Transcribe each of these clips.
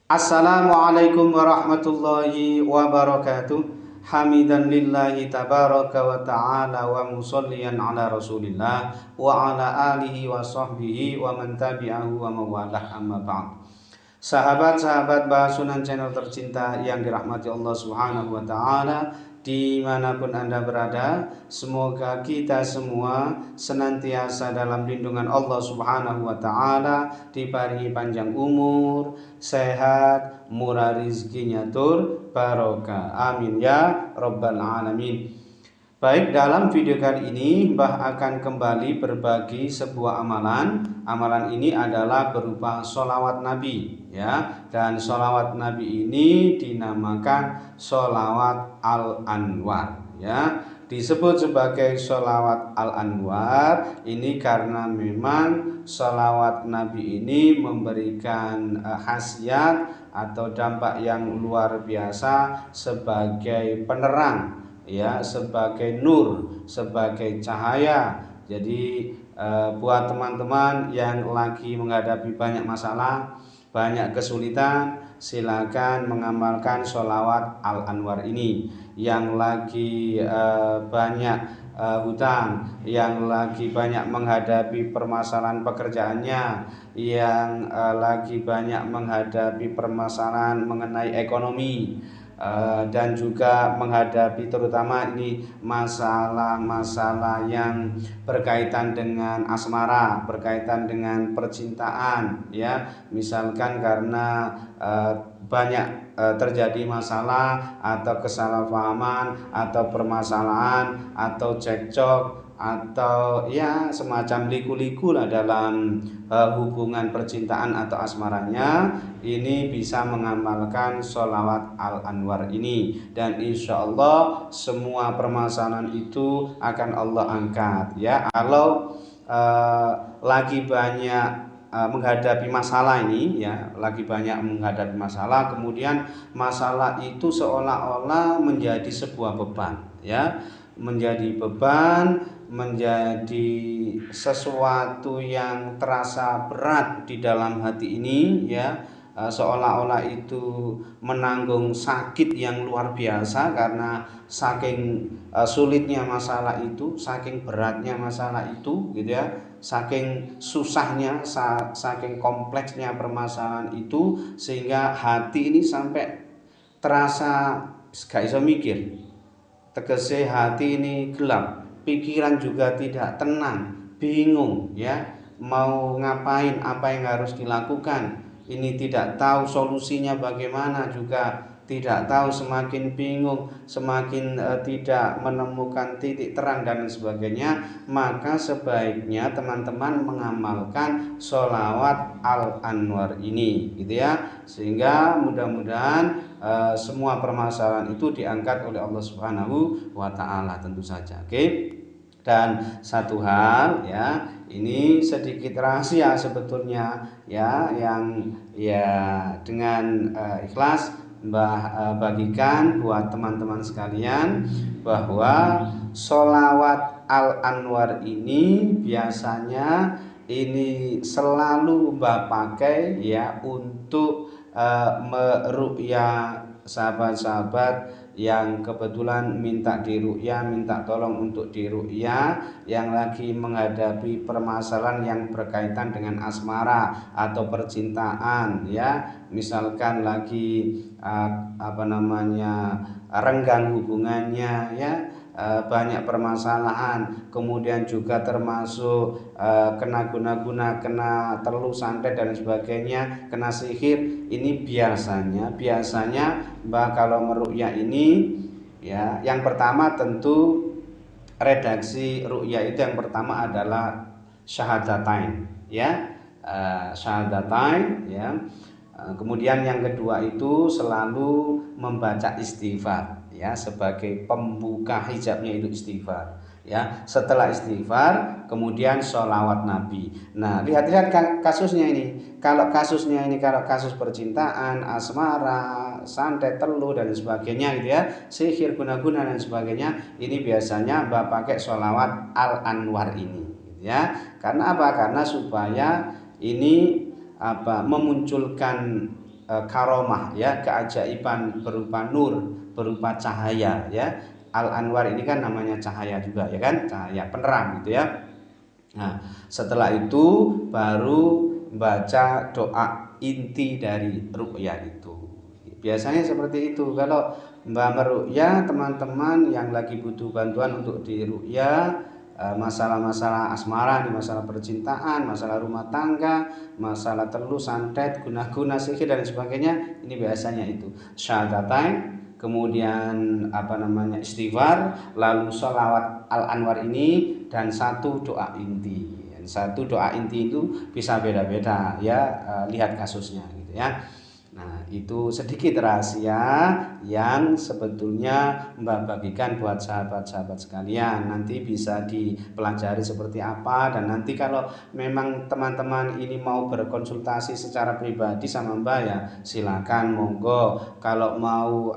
Assalamualaikum warahmatullahi wabarakatuh. Hamidan lillahi tabaraka wa ta'ala wa musalliyan ala rasulillah wa ala alihi wa sahbihi wa man tabi'ahu wa mawalah amma ba'd. Sahabat-sahabat Basunan channel tercinta yang dirahmati Allah Subhanahu wa taala, dimanapun Anda berada, semoga kita semua senantiasa dalam lindungan Allah Subhanahu wa taala, diparingi panjang umur, sehat, murah rizkinya tur barokah. Amin ya rabbal alamin. Baik, dalam video kali ini Mbah akan kembali berbagi sebuah amalan. Amalan ini adalah berupa sholawat Nabi, ya. Dan sholawat Nabi ini dinamakan sholawat Al-Anwar, ya. Disebut sebagai sholawat Al-Anwar ini karena memang sholawat Nabi ini memberikan khasiat atau dampak yang luar biasa sebagai penerang, ya, sebagai nur, sebagai cahaya. Jadi buat teman-teman yang lagi menghadapi banyak masalah, banyak kesulitan, silakan mengamalkan sholawat Al-Anwar ini. Yang lagi banyak hutang, yang lagi banyak menghadapi permasalahan pekerjaannya, yang lagi banyak menghadapi permasalahan mengenai ekonomi, dan juga menghadapi terutama ini masalah-masalah yang berkaitan dengan asmara, berkaitan dengan percintaan, ya. Misalkan karena banyak terjadi masalah atau kesalahpahaman atau permasalahan atau cekcok atau ya semacam liku-liku lah dalam hubungan percintaan atau asmaranya, ini bisa mengamalkan sholawat Al-Anwar ini, dan insya Allah semua permasalahan itu akan Allah angkat, ya. Kalau lagi banyak menghadapi masalah ini, ya, lagi banyak menghadapi masalah, kemudian masalah itu seolah-olah menjadi sebuah beban, ya, menjadi beban, menjadi sesuatu yang terasa berat di dalam hati ini, ya. Seolah-olah itu menanggung sakit yang luar biasa karena saking sulitnya masalah itu, saking beratnya masalah itu, gitu ya, saking susahnya, saking kompleksnya permasalahan itu, sehingga hati ini sampai terasa gak iso mikir. Tegese hati ini gelap, pikiran juga tidak tenang, bingung, ya, mau ngapain, apa yang harus dilakukan, ini tidak tahu solusinya bagaimana, juga tidak tahu, semakin bingung, semakin tidak menemukan titik terang dan sebagainya. Maka sebaiknya teman-teman mengamalkan sholawat Al-Anwar ini, gitu ya, sehingga mudah-mudahan semua permasalahan itu diangkat oleh Allah Subhanahu wa taala, tentu saja. Oke. Dan satu hal, ya, ini sedikit rahasia sebetulnya, ya, yang ya dengan ikhlas Mbah bagikan buat teman-teman sekalian, bahwa sholawat Al-Anwar ini biasanya ini selalu Mbah pakai, ya, untuk meruqyah sahabat-sahabat yang kebetulan minta diruqyah, minta tolong untuk diruqyah, yang lagi menghadapi permasalahan yang berkaitan dengan asmara atau percintaan, ya. Misalkan lagi renggang hubungannya, ya, banyak permasalahan, kemudian juga termasuk kena guna-guna, kena terlu santet dan sebagainya, kena sihir. Ini biasanya Mbah kalau meruqyah ini, ya, yang pertama tentu redaksi ruqyah itu yang pertama adalah syahadatain, ya, syahadatain, ya. Kemudian yang kedua itu selalu membaca istighfar, ya, sebagai pembuka hijabnya itu istighfar, ya. Setelah istighfar kemudian sholawat Nabi. Nah, lihat-lihat kasusnya ini. Kalau kasus percintaan, asmara, santet, telu dan sebagainya, gitu ya, sihir, guna-guna dan sebagainya, ini biasanya Mbak pakai sholawat Al-Anwar ini, gitu ya. Karena apa? Karena supaya ini memunculkan karomah ya, keajaiban berupa nur, berupa cahaya ya. Al-Anwar ini kan namanya cahaya juga ya kan, cahaya penerang gitu ya. Nah, setelah itu baru baca doa inti dari ruqyah itu. Biasanya seperti itu. Kalau Mbak meruqyah, teman-teman yang lagi butuh bantuan untuk diruqyah, masalah-masalah asmara, masalah percintaan, masalah rumah tangga, masalah telus, santet, guna-guna, sihir dan sebagainya, ini biasanya itu syahadatain, kemudian istighfar, lalu sholawat al-anwar ini, dan satu doa inti. Satu doa inti itu bisa beda-beda ya, lihat kasusnya gitu ya. Nah, itu sedikit rahasia yang sebetulnya Mbak bagikan buat sahabat-sahabat sekalian. Nanti bisa dipelajari seperti apa, dan nanti kalau memang teman-teman ini mau berkonsultasi secara pribadi sama Mbak ya silakan, monggo. Kalau mau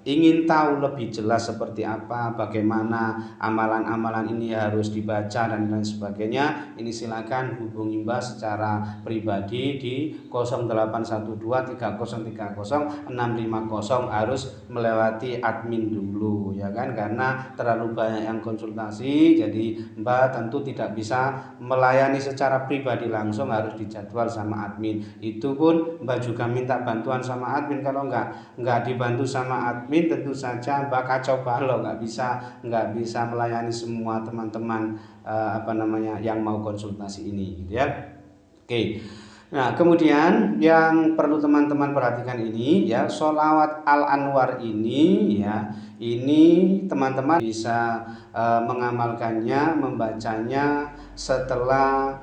ingin tahu lebih jelas seperti apa, bagaimana amalan-amalan ini harus dibaca dan lain sebagainya, ini silakan hubungi Mbak secara pribadi di 08123030 650, harus melewati admin dulu ya kan, karena terlalu banyak yang konsultasi, jadi Mbak tentu tidak bisa melayani secara pribadi langsung, harus dijadwal sama admin. Itu pun Mbak juga minta bantuan sama admin. Kalau nggak dibantu sama admin, tentu saja Mbak kacau balau, nggak bisa melayani semua teman-teman yang mau konsultasi ini gitu ya. Oke. Nah, kemudian yang perlu teman-teman perhatikan ini ya, sholawat al-anwar ini ya, ini teman-teman bisa mengamalkannya, membacanya setelah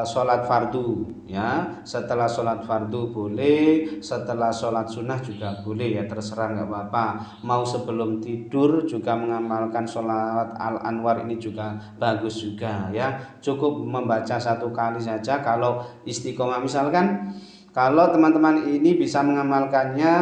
sholat fardu ya. Setelah sholat fardu boleh, setelah sholat sunnah juga boleh ya, terserah, nggak apa-apa. Mau sebelum tidur juga mengamalkan sholawat al-anwar ini juga bagus juga ya. Cukup membaca satu kali saja. Kalau istiqomah, misalkan kalau teman-teman ini bisa mengamalkannya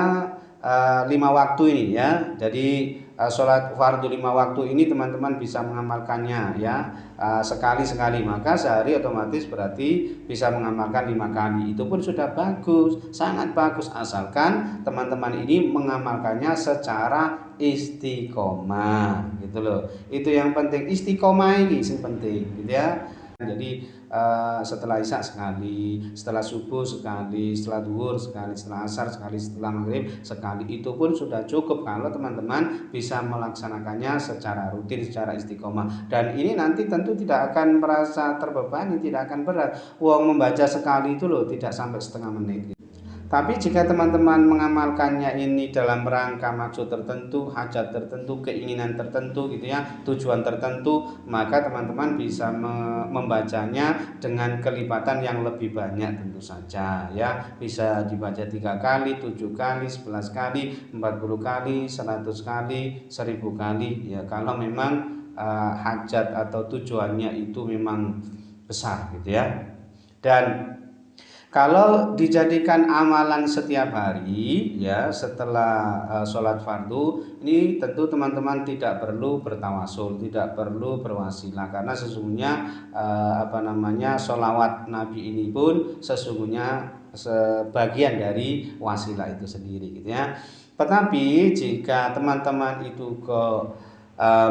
5 waktu ini ya, jadi sholat fardu 5 waktu ini teman-teman bisa mengamalkannya ya, sekali-sekali, maka sehari otomatis berarti bisa mengamalkan 5 kali. Itu pun sudah bagus, sangat bagus, asalkan teman-teman ini mengamalkannya secara istiqomah gitu loh. Itu yang penting, istiqomah ini yang penting gitu ya. Jadi setelah isya sekali, setelah subuh sekali, setelah duhur sekali, setelah asar sekali, setelah maghrib sekali, itu pun sudah cukup kalau teman-teman bisa melaksanakannya secara rutin, secara istiqomah. Dan ini nanti tentu tidak akan merasa terbebani, tidak akan berat. Wong membaca sekali itu loh tidak sampai setengah menit. Tapi jika teman-teman mengamalkannya ini dalam rangka maksud tertentu, hajat tertentu, keinginan tertentu gitu ya, tujuan tertentu, maka teman-teman bisa membacanya dengan kelipatan yang lebih banyak tentu saja ya. Bisa dibaca 3 kali, 7 kali, 11 kali, 40 kali, 100 kali, 1000 kali ya, kalau memang hajat atau tujuannya itu memang besar gitu ya. Dan kalau dijadikan amalan setiap hari ya setelah sholat fardu, ini tentu teman-teman tidak perlu bertawasul, tidak perlu berwasilah, karena sesungguhnya sholawat Nabi ini pun sesungguhnya sebagian dari wasilah itu sendiri gitu ya. Tetapi jika teman-teman itu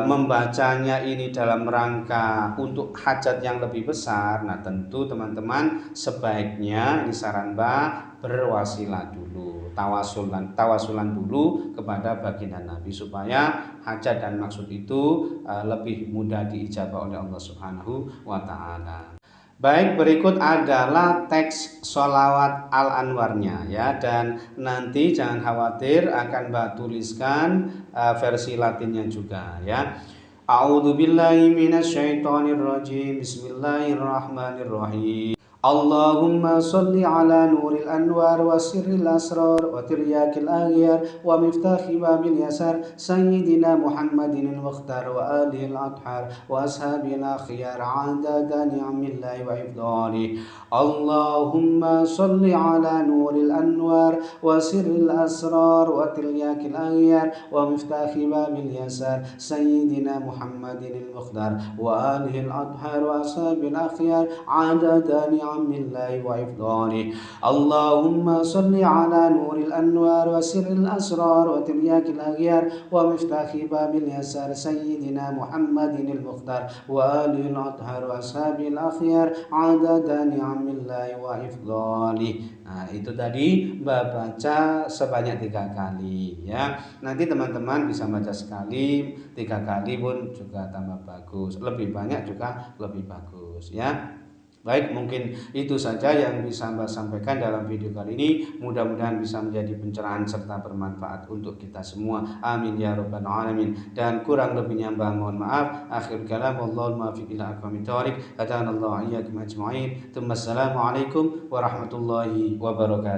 membacanya ini dalam rangka untuk hajat yang lebih besar, nah tentu teman-teman sebaiknya, ini saran Mbak, berwasilah dulu, tawasulan dulu kepada baginda Nabi, supaya hajat dan maksud itu lebih mudah diijabah oleh Allah Subhanahu wa ta'ala. Baik, berikut adalah teks sholawat al-anwarnya ya, dan nanti jangan khawatir akan Mbak tuliskan versi latinnya juga ya. A'udzubillahi minasyaitonirrajim. Bismillahirrahmanirrahim. Allahumma sholli ala nuril anwar wa sirril asrar wa tiryakil aghyar wa miftahi babil yasar sayyidina Muhammadin al-mukhtar wa alihi al-athhar wa ashabil akhyar adada ni'amillahi wa ifdali. Allahumma sholli ala nuril anwar wa sirril asrar wa tiryakil aghyar wa miftahi babil yasar sayyidina Muhammadin al-mukhtar wa alihi al-athhar wa ashabil akhyar adada عم الله وإفضاله. اللهم صل على نور الأنوار وسر الأسرار وترياك الأغيار ومفتاح باب اليسار سيدنا محمد المختار وآله الأطهار وأصحابه الأخيار عدد نعم الله وإفضاله. Nah, itu tadi baca sebanyak 3 kali ya. Nanti teman-teman bisa baca sekali, 3 kali pun juga tambah bagus. Lebih banyak juga lebih bagus ya. Baik, mungkin itu saja yang bisa Mbak sampaikan dalam video kali ini. Mudah-mudahan bisa menjadi pencerahan serta bermanfaat untuk kita semua. Amin ya rabbal alamin. Dan kurang lebihnya Mbak mohon maaf. Akhir kalam, wallahul muwaffiq ila aqwamit thoriq. Hadanallahu iyyakum ajma'in. Assalamualaikum warahmatullahi wabarakatuh.